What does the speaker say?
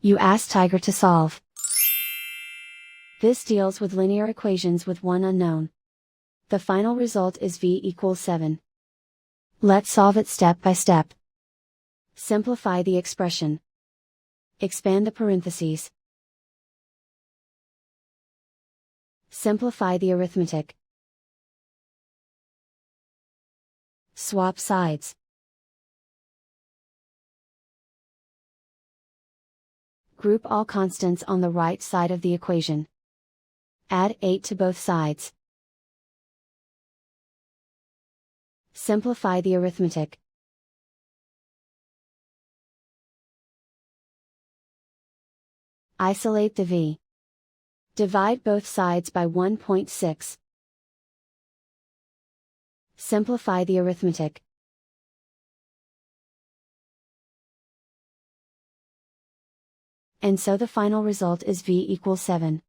You ask Tiger to solve. This deals with linear equations with one unknown. The final result is v equals 7. Let's solve it step by step. Simplify the expression. Expand the parentheses. Simplify the arithmetic. Swap sides. Group all constants on the right side of the equation. Add 8 to both sides. Simplify the arithmetic. Isolate the v. Divide both sides by 1.6. Simplify the arithmetic. And so the final result is v equals 7.